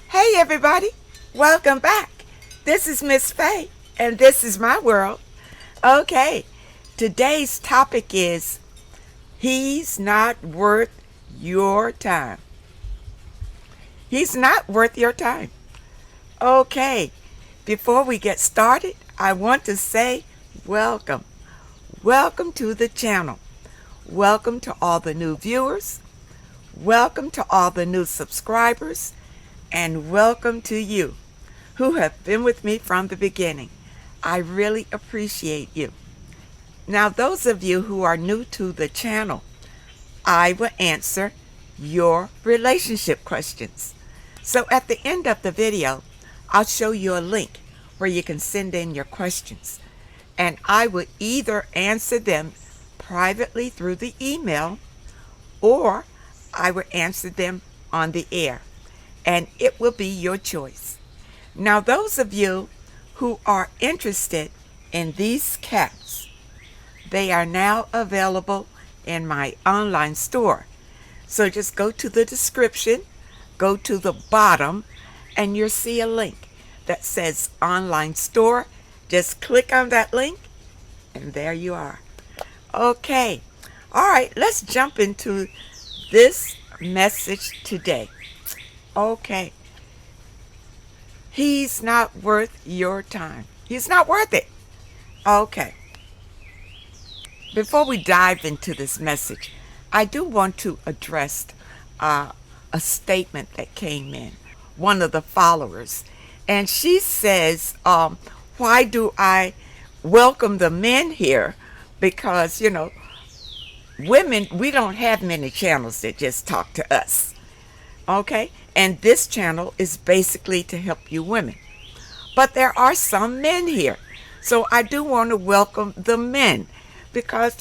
Hey everybody, welcome back. This is Miss Faye, and this is my world. Okay, today's topic is he's not worth your time. He's not worth your time. Okay, before we get started, I want to say welcome. Welcome to the channel. Welcome to all the new viewers. Welcome to all the new subscribers. And welcome to you who have been with me from the beginning. I really appreciate you. Now, those of you who are new to the channel, I will answer your relationship questions. So at the end of the video, I'll show you a link where you can send in your questions. And I will either answer them privately through the email, or I will answer them on the air. And it will be your choice. Now, those of you who are interested in these caps, they are now available in my online store. So just go to the description, go to the bottom, and you'll see a link that says online store. Just click on that link, and there you are. Okay, all right, let's jump into this message today. Okay. He's not worth your time. He's not worth it. Okay. Before we dive into this message, I do want to address a statement that came in. One of the followers. And she says, why do I welcome the men here? Because, women, we don't have many channels that just talk to us. Okay? And this channel is basically to help you women. But there are some men here. So I do want to welcome the men because,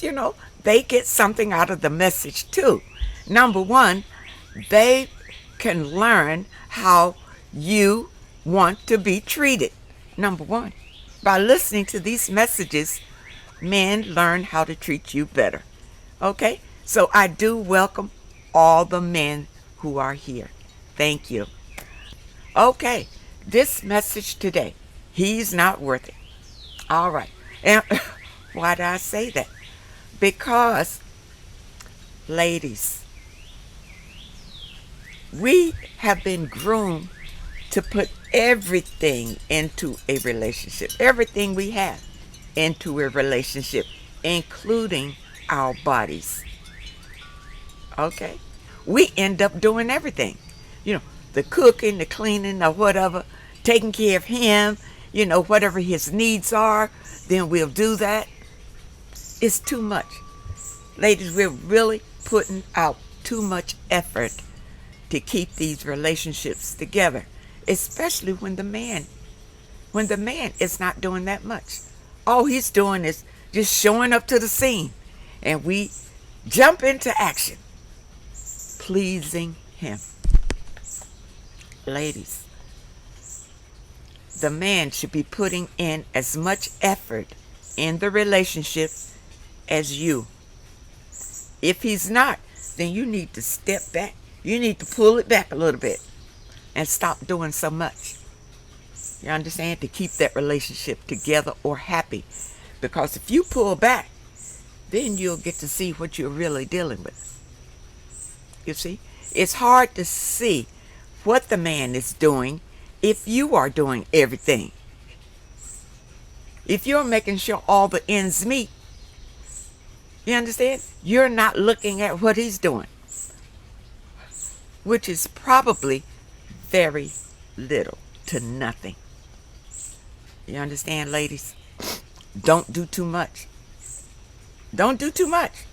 they get something out of the message too. Number one, they can learn how you want to be treated. Number one, by listening to these messages, men learn how to treat you better. Okay? So I do welcome all the men who are here. Thank you. Okay, this message today, he's not worth it. All right. And why do I say that? Because, ladies, we have been groomed to put everything into a relationship. Everything we have into a relationship, including our bodies. Okay? We end up doing everything. The cooking, the cleaning, or whatever, taking care of him, whatever his needs are, then we'll do that. It's too much. Ladies, we're really putting out too much effort to keep these relationships together, especially when the man is not doing that much. All he's doing is just showing up to the scene, and we jump into action, pleasing him. Ladies, the man should be putting in as much effort in the relationship as you. If he's not, then you need to step back. You need to pull it back a little bit and stop doing so much. You understand? To keep that relationship together or happy. Because if you pull back, then you'll get to see what you're really dealing with. You see? It's hard to see what the man is doing if you are doing everything. If you're making sure all the ends meet, you understand? You're not looking at what he's doing, which is probably very little to nothing. You understand, ladies? Don't do too much. Don't do too much.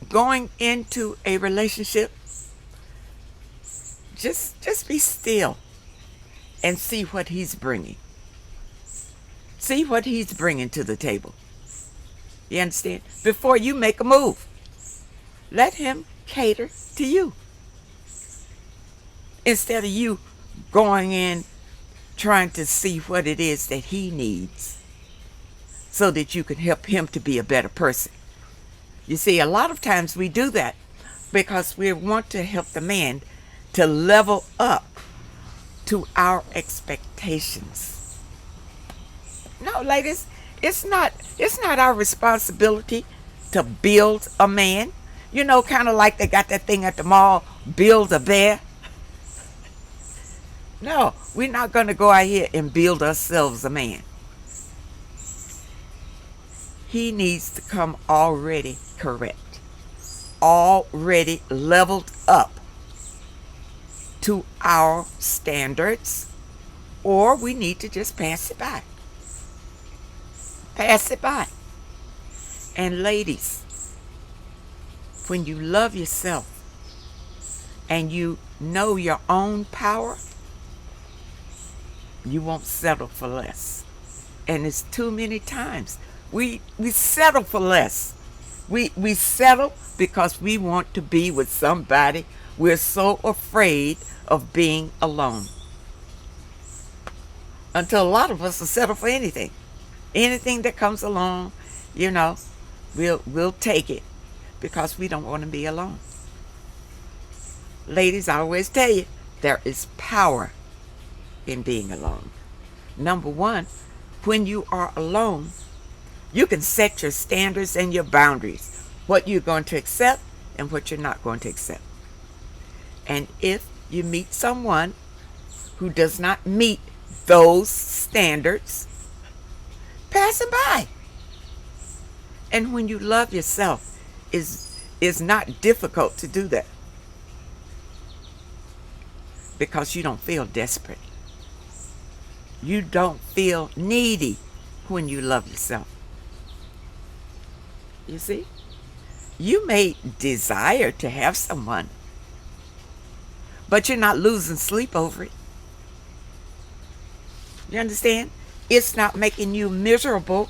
Going into a relationship, just be still and see what he's bringing. See what he's bringing to the table. You understand? Before you make a move, let him cater to you. Instead of you going in trying to see what it is that he needs so that you can help him to be a better person. You see, a lot of times we do that because we want to help the man to level up to our expectations. No, ladies, it's not our responsibility to build a man. You know, kind of like they got that thing at the mall, build a bear. No, we're not going to go out here and build ourselves a man. He needs to come already correct, already leveled up to our standards, or we need to just pass it by. Pass it by. And ladies, when you love yourself and you know your own power, you won't settle for less. And it's too many times we settle for less. We settle because we want to be with somebody. We're so afraid of being alone. Until a lot of us will settle for anything. Anything that comes along, you know, we'll take it because we don't want to be alone. Ladies, I always tell you, there is power in being alone. Number one, when you are alone, you can set your standards and your boundaries, what you're going to accept and what you're not going to accept. And if you meet someone who does not meet those standards, pass them by. And when you love yourself, is not difficult to do that because you don't feel desperate. You don't feel needy when you love yourself. You see? You may desire to have someone, but you're not losing sleep over it. You understand? It's not making you miserable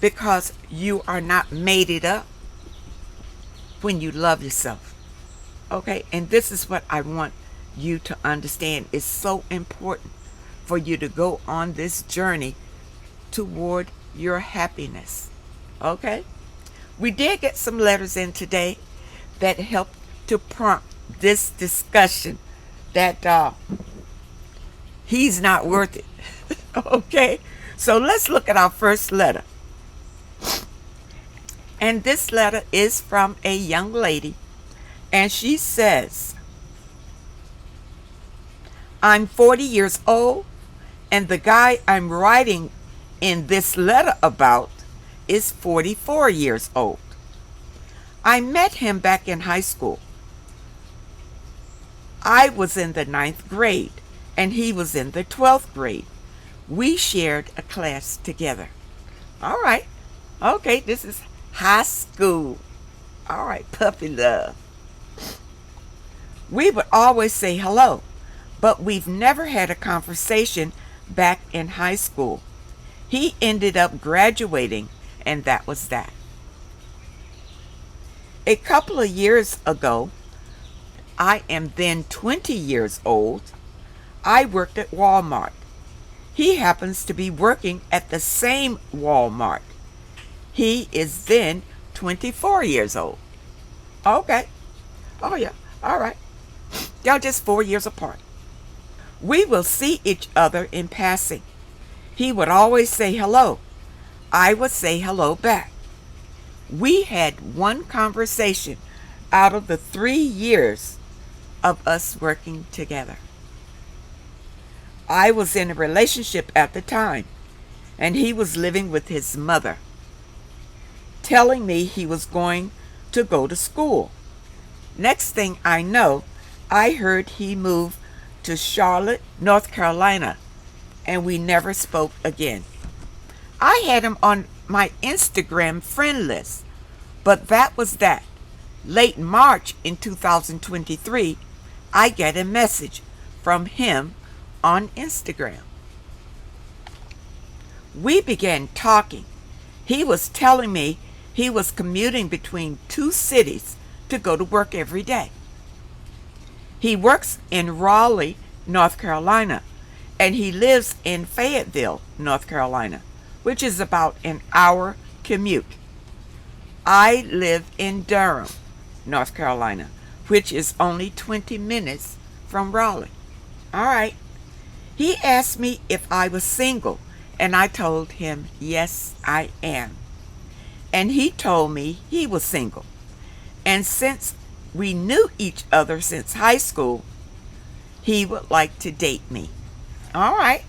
because you are not mated up when you love yourself. Okay? And this is what I want you to understand. It's so important for you to go on this journey toward your happiness. Okay? We did get some letters in today that helped to prompt this discussion that he's not worth it. Okay? So let's look at our first letter. And this letter is from a young lady. And she says, I'm 40 years old, and the guy I'm writing in this letter about is 44 years old. I met him back in high school. I was in the 9th grade, and he was in the 12th grade. We shared a class together. All right. Okay, this is high school. All right, puppy love. We would always say hello, but we've never had a conversation back in high school. He ended up graduating, and that was that. A couple of years ago, I am then 20 years old, I worked at Walmart. He happens to be working at the same Walmart. He is then 24 years old. Okay. Oh, yeah. All right. Y'all just 4 years apart. We will see each other in passing. He would always say hello. I would say hello back. We had one conversation out of the 3 years of us working together. I was in a relationship at the time, and he was living with his mother, telling me he was going to go to school. Next thing I know, I heard he moved to Charlotte, North Carolina, and we never spoke again. I had him on my Instagram friend list, but that was that. Late March in 2023, I get a message from him on Instagram. We began talking. He was telling me he was commuting between 2 cities to go to work every day. He works in Raleigh, North Carolina, and he lives in Fayetteville, North Carolina, which is about an hour commute. I live in Durham, North Carolina, which is only 20 minutes from Raleigh. All right. He asked me if I was single, and I told him, yes, I am. And he told me he was single. And since we knew each other since high school, he would like to date me. All right.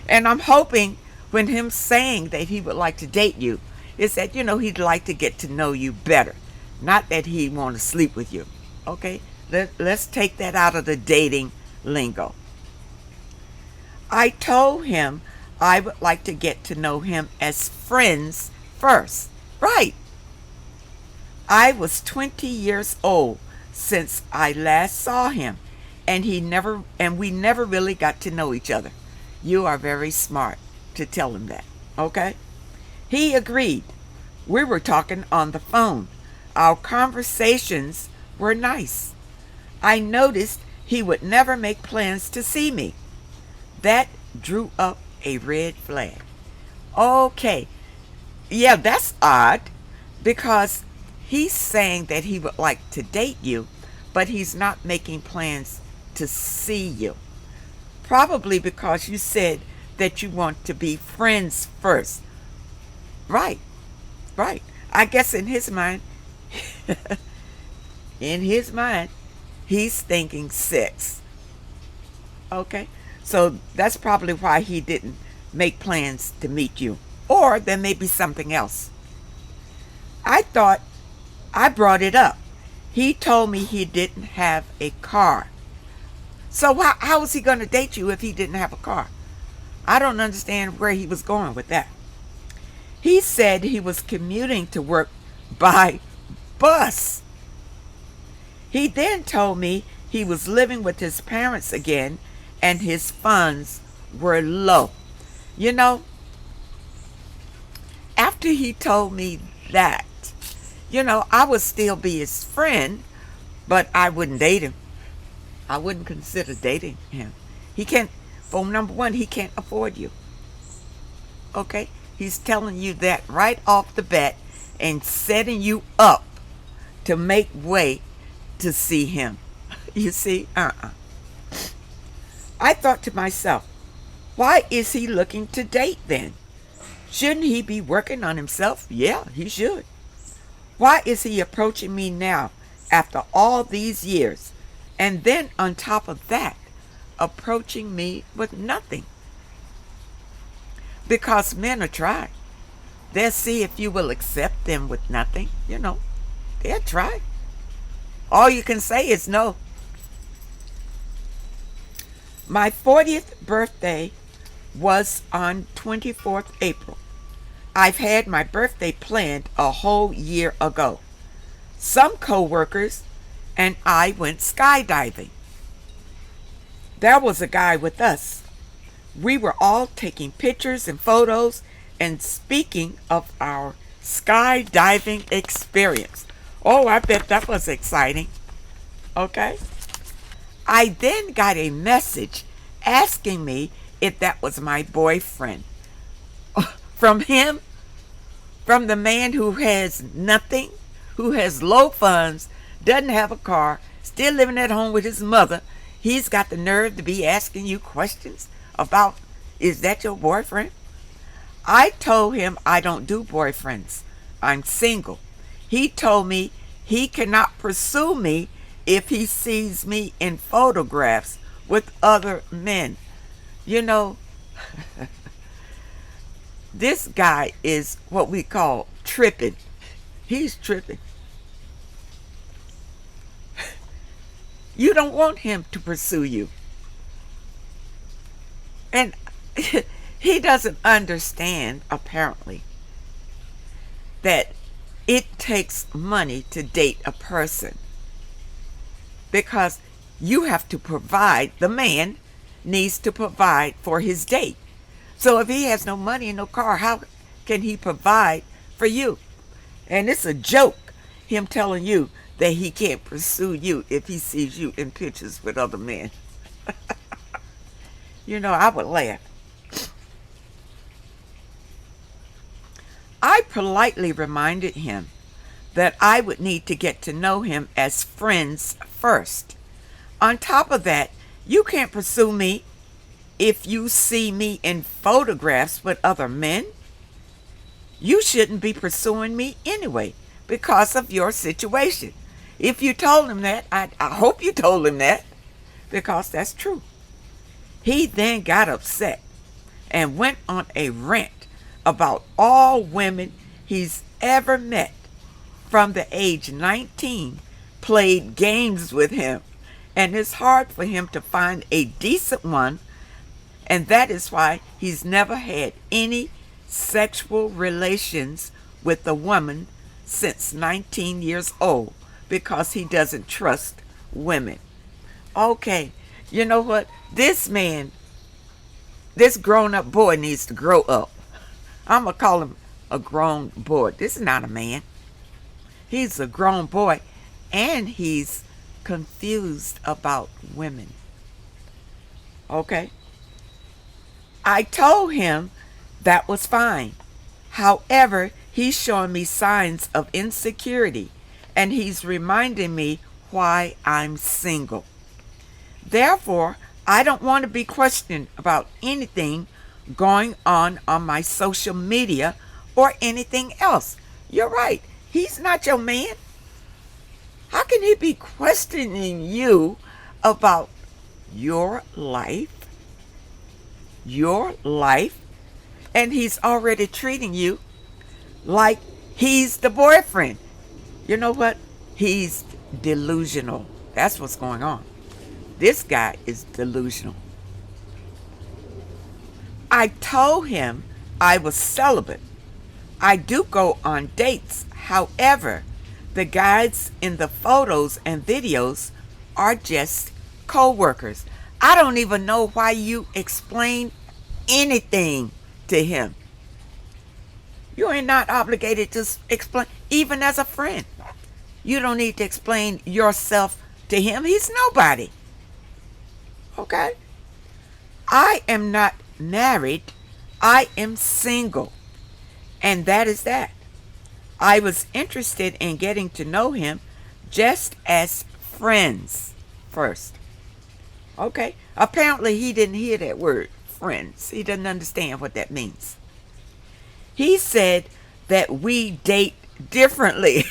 And I'm hoping when him saying that he would like to date you is that, he'd like to get to know you better. Not that he want to sleep with you. Okay? Let's take that out of the dating lingo. I told him I would like to get to know him as friends first. Right. I was 20 years old since I last saw him, and we never really got to know each other. You are very smart to tell him that. Okay? He agreed. We were talking on the phone. Our conversations were nice. I noticed he would never make plans to see me. That drew up a red flag. Okay. Yeah, that's odd because he's saying that he would like to date you, but he's not making plans to see you. Probably because you said that you want to be friends first. Right. Right. I guess in his mind, he's thinking sex. Okay? So that's probably why he didn't make plans to meet you. Or there may be something else. I thought I brought it up. He told me he didn't have a car. So how was he going to date you if he didn't have a car? I don't understand where he was going with that. He said he was commuting to work by bus. He then told me he was living with his parents again and his funds were low. After he told me that, I would still be his friend, but I wouldn't date him. I wouldn't consider dating him. He can't, for number one, he can't afford you. Okay? He's telling you that right off the bat and setting you up to make way to see him. You see? I thought to myself, why is he looking to date then? Shouldn't he be working on himself? Yeah, he should. Why is he approaching me now after all these years? And then on top of that, approaching me with nothing. Because men are trying. They'll see if you will accept them with nothing. They'll try. All you can say is no. My 40th birthday was on 24th April. I've had my birthday planned a whole year ago. Some co-workers and I went skydiving. There was a guy with us. We were all taking pictures and photos and speaking of our skydiving experience. Oh, I bet that was exciting. Okay. I then got a message asking me if that was my boyfriend. From him? From the man who has nothing, who has low funds, doesn't have a car, still living at home with his mother. He's got the nerve to be asking you questions about, is that your boyfriend? I told him I don't do boyfriends. I'm single. He told me he cannot pursue me if he sees me in photographs with other men. This guy is what we call tripping. He's tripping. You don't want him to pursue you. And he doesn't understand, apparently, that it takes money to date a person. Because you have to provide, the man needs to provide for his date. So if he has no money and no car, how can he provide for you? And it's a joke, him telling you that he can't pursue you if he sees you in pictures with other men. I would laugh. I politely reminded him that I would need to get to know him as friends first. On top of that, you can't pursue me if you see me in photographs with other men. You shouldn't be pursuing me anyway because of your situation. If you told him that, I hope you told him that, because that's true. He then got upset and went on a rant about all women he's ever met from the age 19 played games with him, and it's hard for him to find a decent one, and that is why he's never had any sexual relations with a woman since 19 years old, because he doesn't trust women. Okay, you know what? This man, this grown-up boy needs to grow up. I'm going to call him a grown boy. This is not a man. He's a grown boy, and he's confused about women. Okay? I told him that was fine. However, he's showing me signs of insecurity, and he's reminding me why I'm single. Therefore, I don't want to be questioned about anything going on my social media or anything else. You're right. He's not your man. How can he be questioning you about your life? Your life? And he's already treating you like he's the boyfriend. You know what? He's delusional. That's what's going on. This guy is delusional. I told him I was celibate. I do go on dates. However, the guys in the photos and videos are just co-workers. I don't even know why you explain anything to him. You are not obligated to explain, even as a friend. You don't need to explain yourself to him. He's nobody. Okay? I am not married. I am single. And that is that. I was interested in getting to know him just as friends first. Okay? Apparently he didn't hear that word, friends. He doesn't understand what that means. He said that we date differently.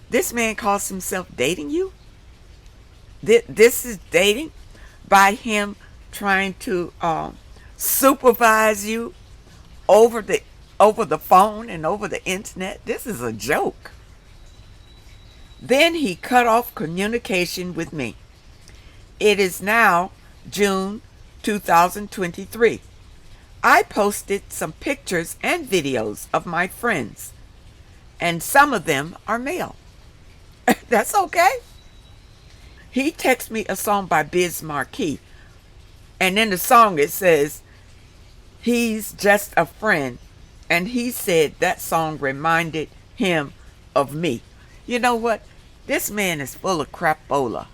This man calls himself dating you? This is dating by him trying to supervise you over the phone and over the internet. This is a joke. Then he cut off communication with me. It is now June 2023. I posted some pictures and videos of my friends, and some of them are male. That's okay. He texted me a song by Biz Markie, and in the song it says, he's just a friend, and he said that song reminded him of me. You know what? This man is full of crapola.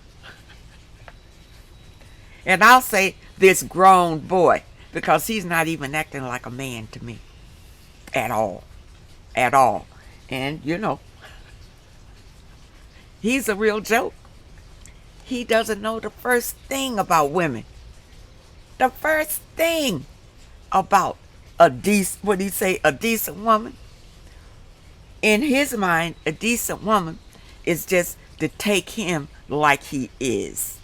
And I'll say this grown boy, because he's not even acting like a man to me. At all. At all. And, you know, he's a real joke. He doesn't know the first thing about women. The first thing about a decent woman. In his mind, a decent woman is just to take him like he is.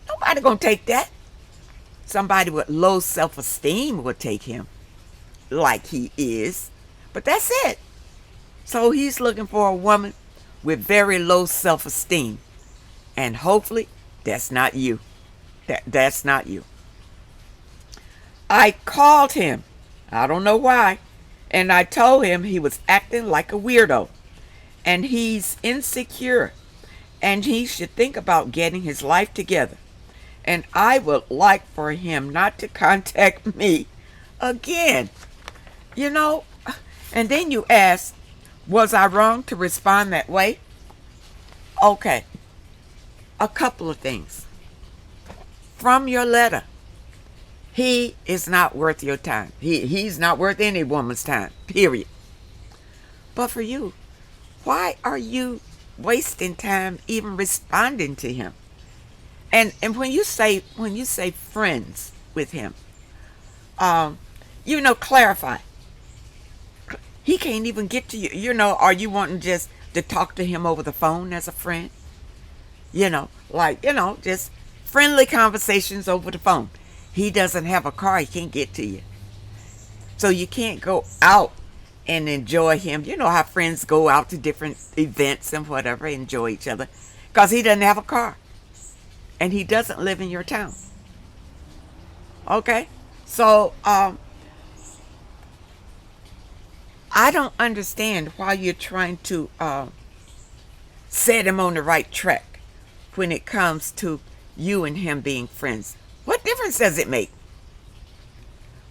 Nobody gonna take that. Somebody with low self-esteem would take him like he is. But that's it. So he's looking for a woman with very low self-esteem. And hopefully that's not you. That's not you. I called him. I don't know why. And I told him he was acting like a weirdo. And he's insecure. And he should think about getting his life together. And I would like for him not to contact me again. You know, and then you ask, was I wrong to respond that way? Okay. A couple of things. From your letter, he is not worth your time. He's not worth any woman's time, period. But for you, why are you wasting time even responding to him. And when you say friends with him, um, clarify. He can't even get to you. Are you wanting just to talk to him over the phone as a friend? Just friendly conversations over the phone. He doesn't have a car, he can't get to you. So you can't go out and enjoy him. You know how friends go out to different events and whatever, enjoy each other, because he doesn't have a car and he doesn't live in your town. Okay? So, I don't understand why you're trying to set him on the right track when it comes to you and him being friends. What difference does it make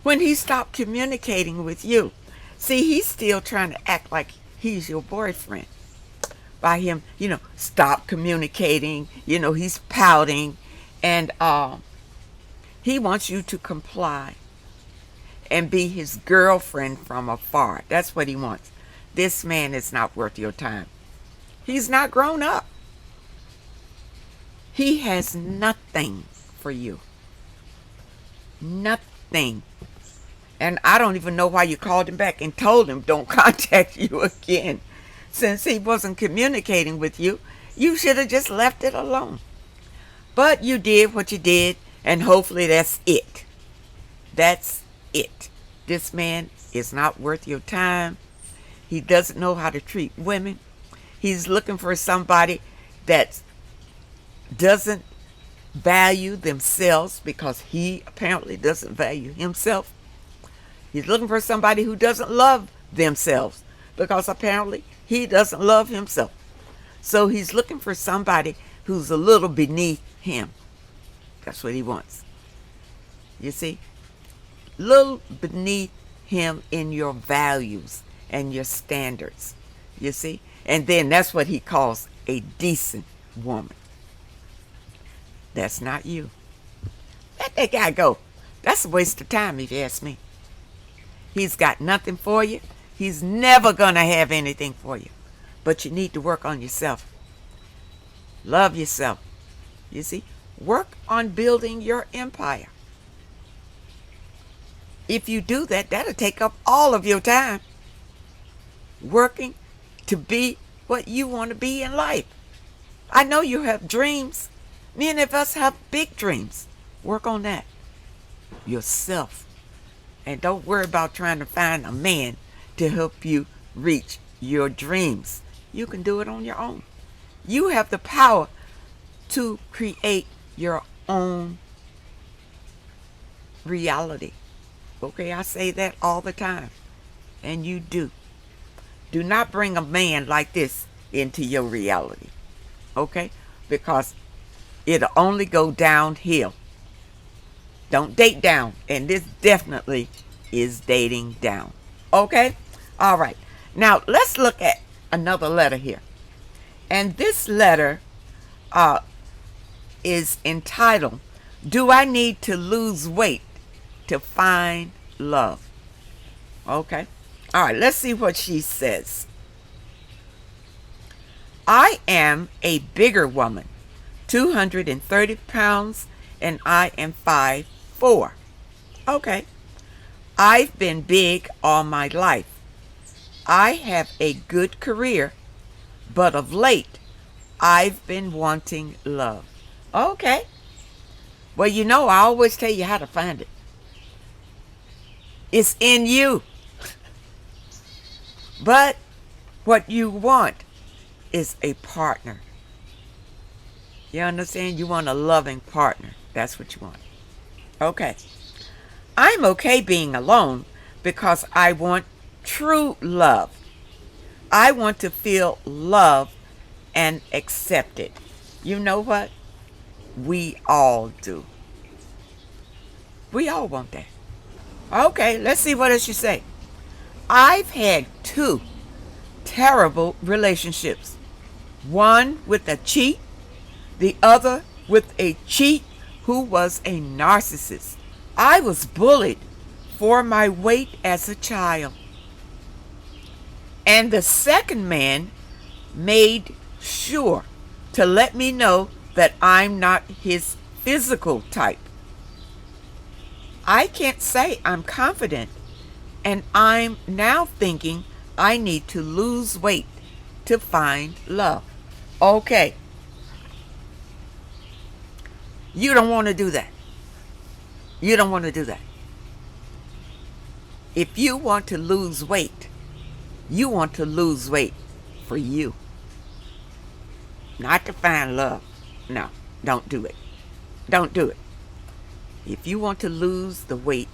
when he stopped communicating with you? See, he's still trying to act like he's your boyfriend by him, stop communicating. He's pouting, and he wants you to comply and be his girlfriend from afar. That's what he wants. This man is not worth your time. He's not grown up. He has nothing for you. Nothing. And I don't even know why you called him back and told him don't contact you again. Since he wasn't communicating with you, you should have just left it alone. But you did what you did, and hopefully that's it. That's it. This man is not worth your time. He doesn't know how to treat women. He's looking for somebody that doesn't value themselves, because he apparently doesn't value himself. He's looking for somebody who doesn't love themselves, because apparently he doesn't love himself. So he's looking for somebody who's a little beneath him. That's what he wants. You see? Little beneath him in your values and your standards. You see? And then that's what he calls a decent woman. That's not you. Let that guy go. That's a waste of time, if you ask me. He's got nothing for you. He's never going to have anything for you. But you need to work on yourself. Love yourself. You see? Work on building your empire. If you do that, that'll take up all of your time. Working to be what you want to be in life. I know you have dreams. Many of us have big dreams. Work on that. Yourself. And don't worry about trying to find a man to help you reach your dreams. You can do it on your own. You have the power to create your own reality. Okay, I say that all the time. And you do. Do not bring a man like this into your reality. Okay? Because it'll only go downhill. Don't date down. And this definitely is dating down. Okay? All right. Now, let's look at another letter here. And this letter is entitled, Do I Need to Lose Weight to Find Love? Okay. All right. Let's see what she says. I am a bigger woman, 230 pounds, and I am 5'4". Okay. I've been big all my life. I have a good career, but of late, I've been wanting love. Okay. Well, I always tell you how to find it. It's in you. But what you want is a partner. You understand? You want a loving partner. That's what you want. Okay. I'm okay being alone because I want true love. I want to feel loved and accepted. You know what? We all do. We all want that. Okay, let's see what else you say. I've had 2 terrible relationships. One with a cheat, the other with a cheat who was a narcissist. I was bullied for my weight as a child. And the second man made sure to let me know that I'm not his physical type. I can't say I'm confident, and I'm now thinking I need to lose weight to find love. Okay, you don't want to do that. You don't want to do that. If you want to lose weight, you want to lose weight for you, not to find love. No, don't do it. Don't do it. If you want to lose the weight,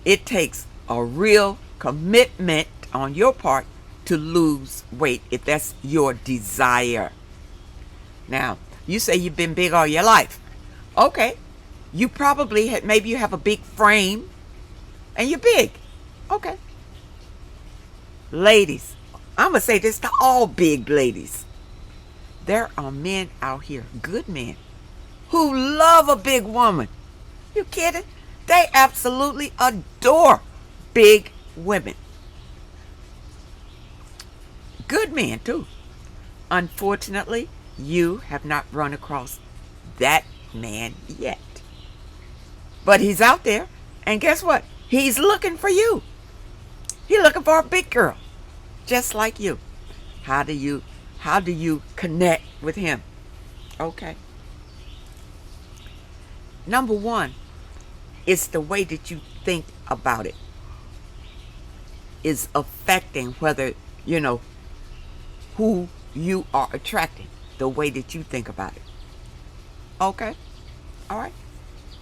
it takes a real commitment on your part to lose weight if that's your desire. Now, you say you've been big all your life. Okay, you probably had, maybe you have a big frame and you're big. Okay. Ladies, I'm going to say this to all big ladies. There are men out here, good men, who love a big woman. You kidding? They absolutely adore big women. Good men, too. Unfortunately, you have not run across that man yet. But he's out there, and guess what? He's looking for you. He's looking for a big girl, just like you. How do you connect with him? Okay. Number one, it's the way that you think about it is affecting whether, who you are attracting, the way that you think about it. Okay? All right?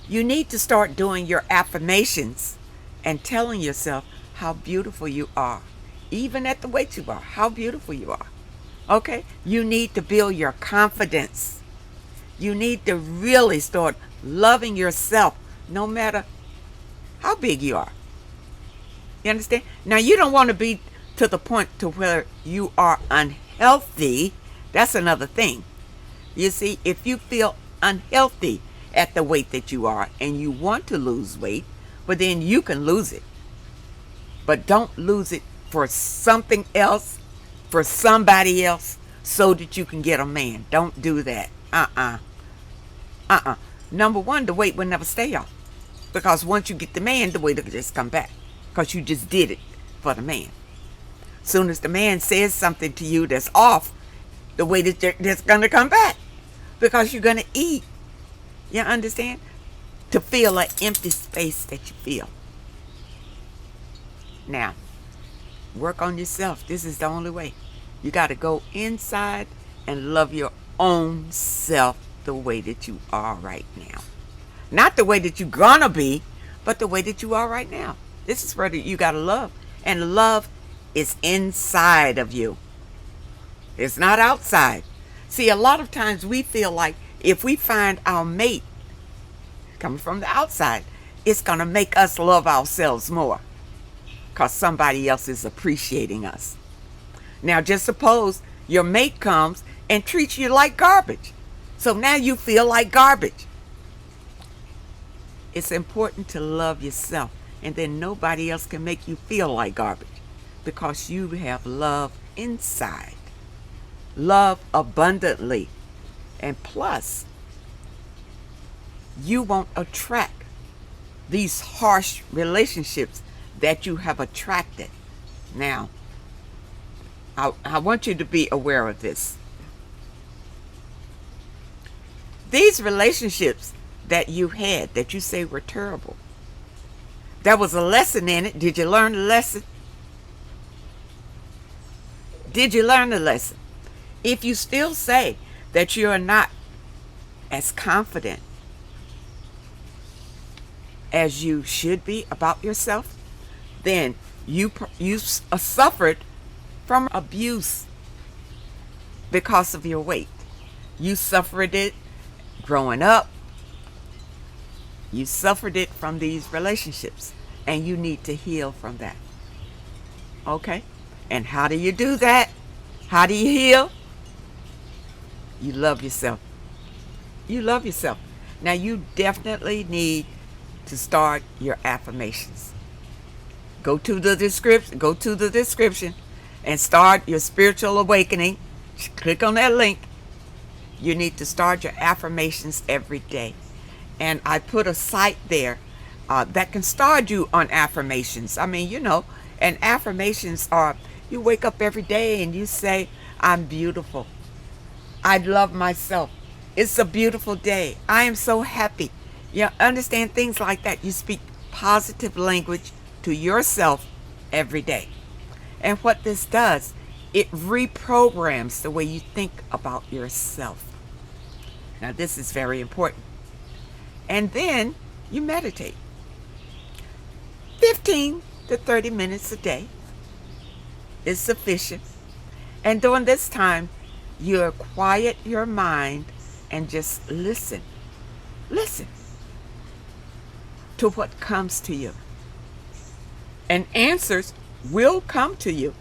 You need to start doing your affirmations and telling yourself how beautiful you are, even at the weight you are, how beautiful you are. Okay? You need to build your confidence. You need to really start loving yourself no matter how big you are. You understand? Now, you don't want to be to the point to where you are unhealthy. That's another thing. You see, if you feel unhealthy at the weight that you are and you want to lose weight, but then you can lose it. But don't lose it for something else, for somebody else, so that you can get a man. Don't do that. Number one, the weight will never stay off. Because once you get the man, the weight will just come back. Because you just did it for the man. Soon as the man says something to you that's off, the weight is just going to come back. Because you're going to eat. You understand? To fill an empty space that you feel. Now, work on yourself. This is the only way. You got to go inside and love your own self the way that you are right now. Not the way that you're gonna be, but the way that you are right now. This is where you gotta love. And love is inside of you. It's not outside. See, a lot of times we feel like if we find our mate coming from the outside, it's gonna make us love ourselves more. Because somebody else is appreciating us. Now just suppose your mate comes and treats you like garbage. So now you feel like garbage. It's important to love yourself, and then nobody else can make you feel like garbage because you have love inside. Love abundantly. And plus, you won't attract these harsh relationships that you have attracted. Now, I want you to be aware of this. These relationships that you had, that you say were terrible, there was a lesson in it. Did you learn the lesson? Did you learn the lesson? If you still say that you are not as confident as you should be about yourself, then you suffered from abuse because of your weight. You suffered it growing up. You suffered it from these relationships, and you need to heal from that. Okay? And how do you do that? How do you heal? You love yourself. You love yourself. Now, you definitely need to start your affirmations. Go to the description and start your spiritual awakening, click on that link. You need to start your affirmations every day. And I put a site there that can start you on affirmations. I mean, and affirmations are, you wake up every day and you say, I'm beautiful. I love myself. It's a beautiful day. I am so happy. You understand things like that. You speak positive language to yourself every day. And what this does, it reprograms the way you think about yourself. Now, this is very important. And then you meditate. 15 to 30 minutes a day is sufficient. And during this time, you quiet your mind and just listen. Listen to what comes to you. And answers will come to you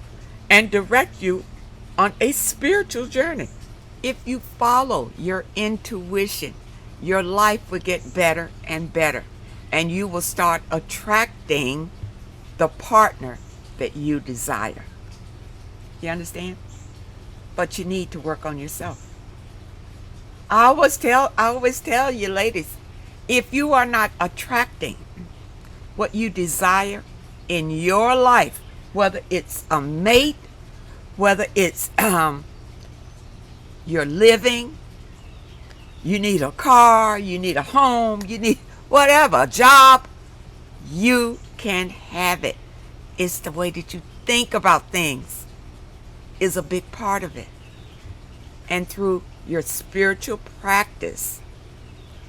and direct you on a spiritual journey. If you follow your intuition, your life will get better and better. And you will start attracting the partner that you desire. You understand? But you need to work on yourself. I always tell you, ladies, if you are not attracting what you desire in your life, whether it's a mate, whether it's you're living, you need a car, you need a home, you need whatever, a job, you can have it. It's the way that you think about things is a big part of it. And through your spiritual practice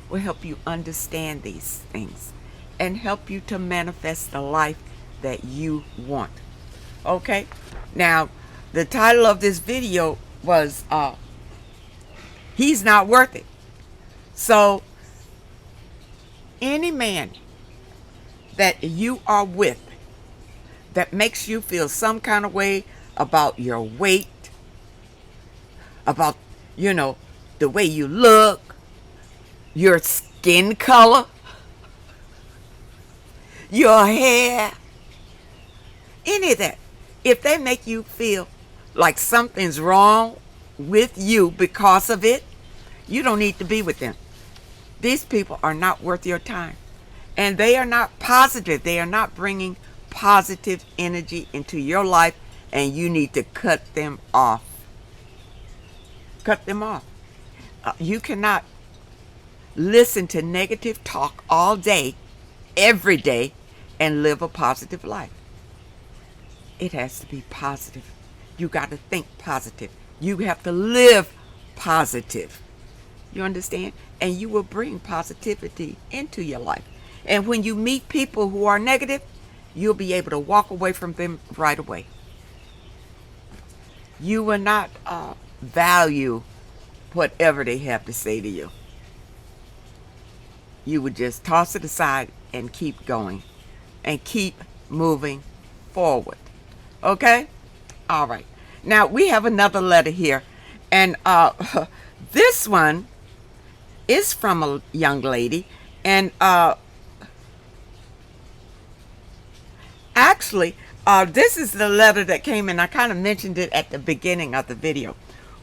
will help you understand these things and help you to manifest the life that you want. Okay? Now, the title of this video was He's Not Worth It. So, any man that you are with that makes you feel some kind of way about your weight, about, the way you look, your skin color, your hair, any of that, if they make you feel like something's wrong with you because of it, you don't need to be with them. These people are not worth your time. And they are not positive. They are not bringing positive energy into your life, and you need to cut them off. Cut them off. You cannot listen to negative talk all day, every day, and live a positive life. It has to be positive. You got to think positive. You have to live positive. You understand? And you will bring positivity into your life. And when you meet people who are negative, you'll be able to walk away from them right away. You will not value whatever they have to say to you. You would just toss it aside and keep going and keep moving forward. Okay? All right. Now, we have another letter here. And this one is from a young lady. And actually, this is the letter that came in. I kind of mentioned it at the beginning of the video,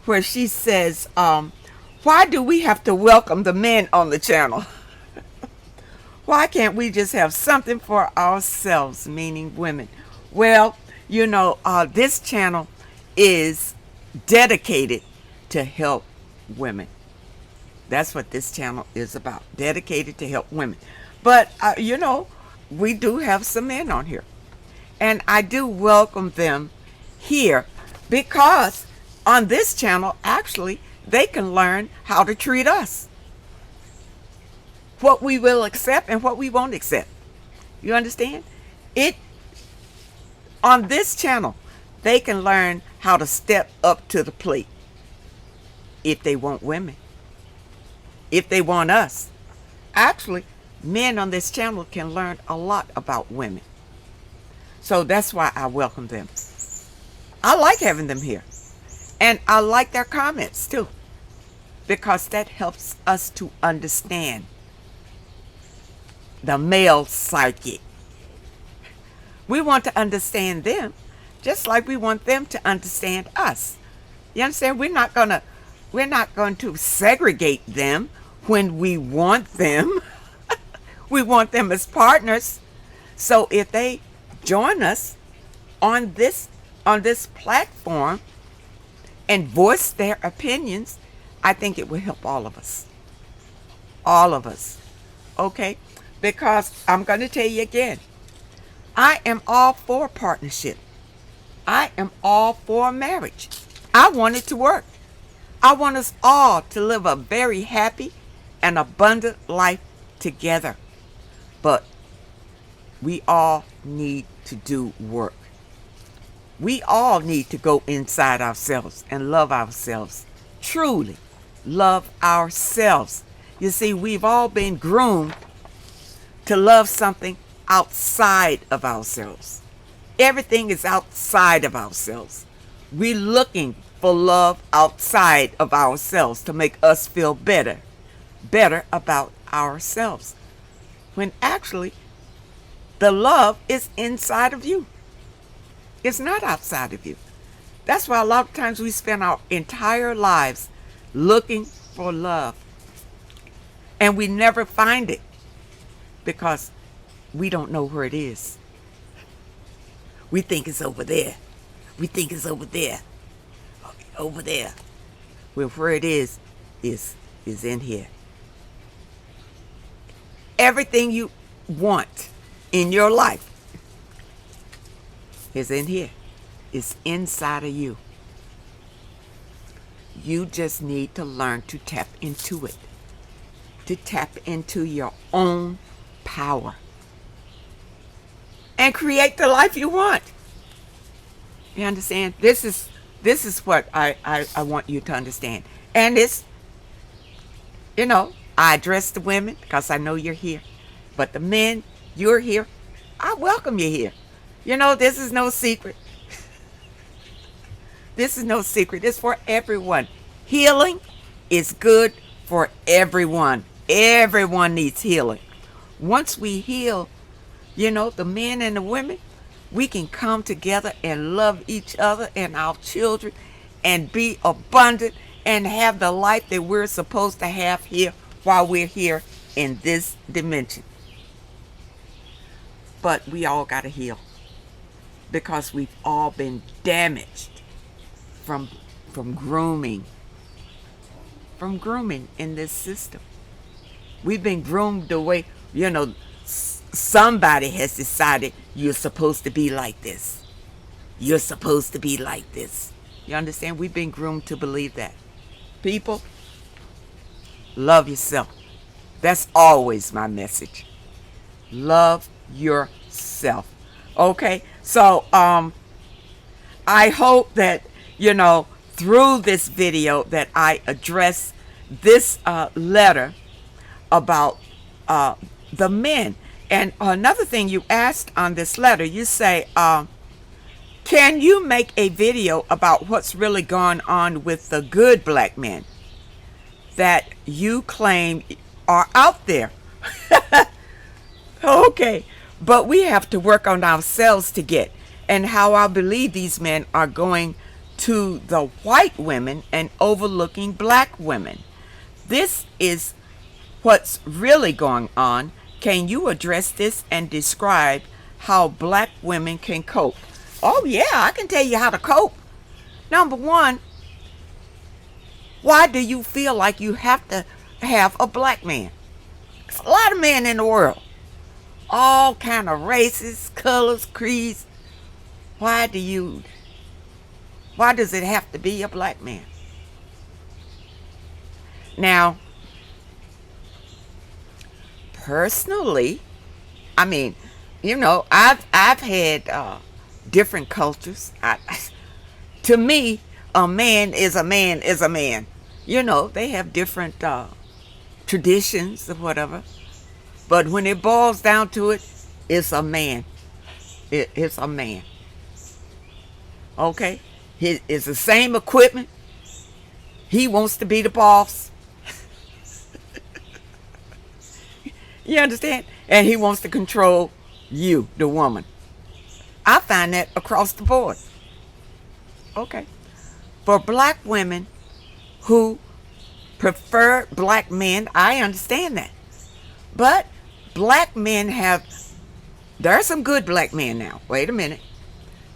where she says, why do we have to welcome the men on the channel? Why can't we just have something for ourselves, meaning women? Well, this channel is dedicated to help women. That's what this channel is about, dedicated to help women. But, we do have some men on here. And I do welcome them here because on this channel, actually, they can learn how to treat us. What we will accept and what we won't accept. You understand? On this channel, they can learn how to step up to the plate if they want women. If they want us. Actually, men on this channel can learn a lot about women. So that's why I welcome them. I like having them here. And I like their comments too. Because that helps us to understand the male psyche. We want to understand them just like we want them to understand us. You understand? We're not going to segregate them when we want them. We want them as partners. So if they join us on this platform and voice their opinions, I think it will help all of us. All of us. Okay? Because I'm going to tell you again, I am all for partnership. I am all for marriage. I want it to work. I want us all to live a very happy and abundant life together. But we all need to do work. We all need to go inside ourselves and love ourselves. Truly love ourselves. You see, we've all been groomed to love something outside of ourselves. Everything is outside of ourselves. We're looking for love outside of ourselves to make us feel better about ourselves. When actually, the love is inside of you. It's not outside of you. That's why a lot of times we spend our entire lives looking for love. And we never find it because we don't know where it is. We think it's over there. We think it's over there. Over there. Well, where it is in here. Everything you want in your life is in here. It's inside of you. You just need to learn to tap into it. To tap into your own power. And create the life you want. You understand? This is what I want you to understand. And it's, I address the women because I know you're here. But the men, you're here. I welcome you here. This is no secret. This is no secret. It's for everyone. Healing is good for everyone. Everyone needs healing. Once we heal, the men and the women, we can come together and love each other and our children and be abundant and have the life that we're supposed to have here while we're here in this dimension. But we all got to heal because we've all been damaged from grooming. From grooming in this system. We've been groomed the way, somebody has decided you're supposed to be like this. You're supposed to be like this. You understand? We've been groomed to believe that. People, love yourself. That's always my message. Love yourself. Okay? So, I hope that, through this video that I address this letter about the men. And another thing you asked on this letter, you say, can you make a video about what's really going on with the good black men that you claim are out there? Okay, but we have to work on ourselves to get, and how I believe these men are going to the white women and overlooking black women. This is what's really going on. Can you address this and describe how black women can cope? Oh yeah, I can tell you how to cope. Number one, why do you feel like you have to have a black man? There's a lot of men in the world. All kind of races, colors, creeds. Why does it have to be a black man? Now, personally, I've had different cultures. To me, a man is a man is a man. They have different traditions or whatever. But when it boils down to it, it's a man. It's a man. Okay? It's the same equipment. He wants to be the boss. You understand? And he wants to control you, the woman. I find that across the board. Okay. For black women who prefer black men, I understand that. But black men there are some good black men now. Wait a minute.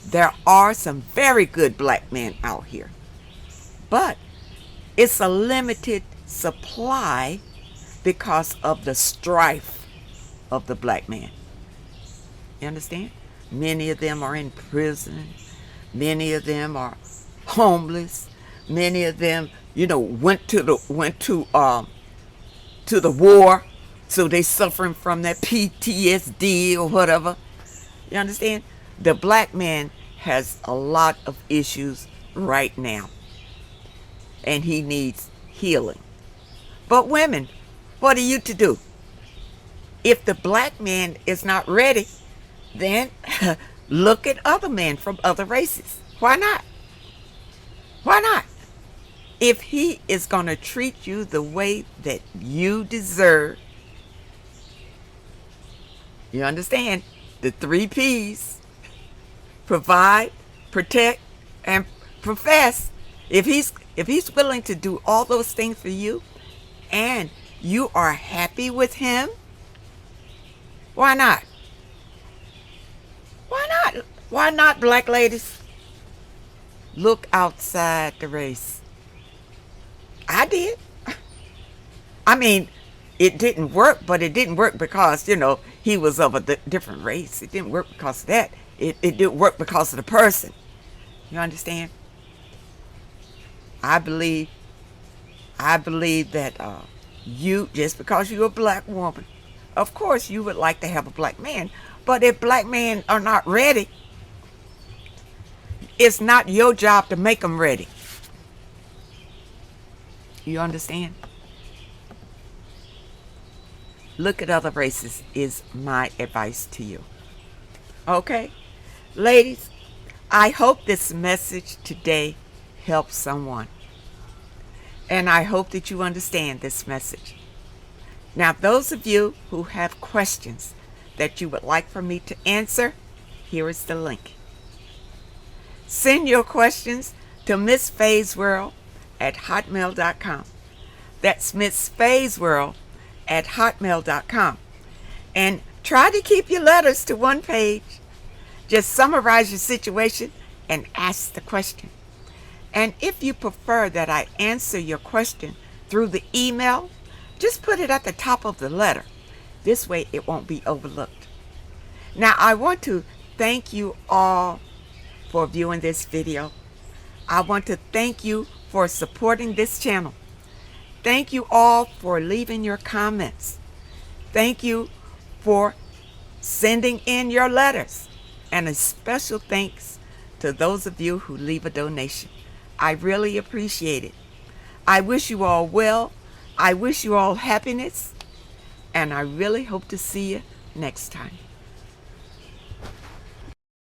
There are some very good black men out here. But it's a limited supply because of the strife of the black man. You understand? Many of them are in prison. Many of them are homeless. Many of them, went to the war, so they suffering from that PTSD or whatever. You understand? The black man has a lot of issues right now, and he needs healing. But women, what are you to do? If the black man is not ready, then look at other men from other races. Why not? Why not? If he is going to treat you the way that you deserve, you understand the 3 P's: provide, protect, and profess. If he's willing to do all those things for you, and you are happy with him, why not? Why not? Why not, black ladies? Look outside the race. I did. I mean, it didn't work, but it didn't work because, he was of a different race. It didn't work because of that. It didn't work because of the person. You understand? I believe that you, just because you're a black woman, of course you would like to have a black man. But if black men are not ready, it's not your job to make them ready. You understand? Look at other races is my advice to you. Okay? Ladies, I hope this message today helps someone. And I hope that you understand this message. Now, those of you who have questions that you would like for me to answer, here is the link. Send your questions to Miss Faye's World at hotmail.com. That's Miss Faye's World at hotmail.com. And try to keep your letters to one page. Just summarize your situation and ask the question. And if you prefer that I answer your question through the email, just put it at the top of the letter. This way it won't be overlooked. Now, I want to thank you all for viewing this video. I want to thank you for supporting this channel. Thank you all for leaving your comments. Thank you for sending in your letters. And a special thanks to those of you who leave a donation. I really appreciate it. I wish you all well. I wish you all happiness. And I really hope to see you next time.